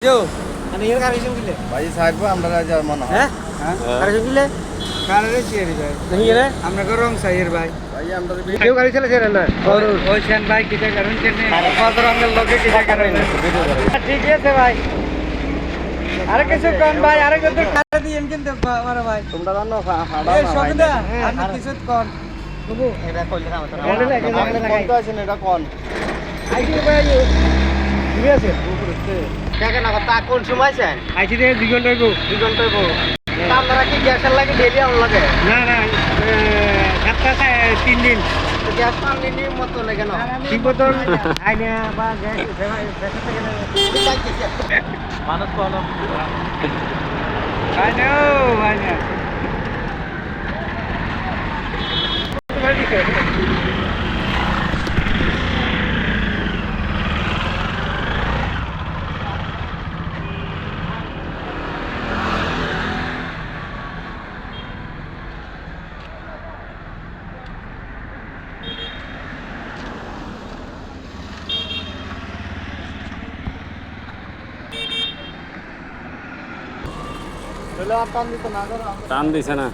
जो आणि हे काय विषय बोलले भाई साहेब আমরা রাজা মনে হয় হ্যাঁ হ্যাঁ আর কি বললে কারে চিয়ারি ভাই नहीं रे আমরা গো রং সাইয়ের ভাই ভাই আমরা কেউ গাড়ি চালাছে রে না ওই সেন ভাই কিটা করুন কেনে কত রঙের লোকে কিটা করেন ঠিক আছে ভাই আরে কিছু কোন ভাই আরে কত টাকা দিয়েন কিন্তু আমারে ভাই তোমরা জানো হাড়া এই সবিদা আপনি কিছু কোন বাবু এটা কইলে না বলে লাগে বলে লাগে কোন আছেন এটা কোন আইছি ভাই ঠিক আছে দেখেন না তা কোন সময় আছেন আইছি রে 2 ঘন্টা হইবো 2 ঘন্টা হইব আপনারা কি গ্যাসের লাগে ডেলি আউন লাগে না না সপ্তাহে 3 দিন তো গ্যাস পানি নিয়ে মত না কেন ঠিক বোতল আইনা বা গ্যাস থেকে মানুষ কোন I know, I know. চলো আপন দিতে না করো টান দিছে না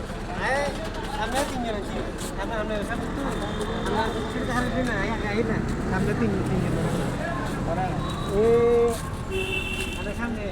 আমরা তিনজন আছি আমরা সব তো আমরা ছিড়তে হারবে না আই না আমরা তিনজন ও আমরা সামনে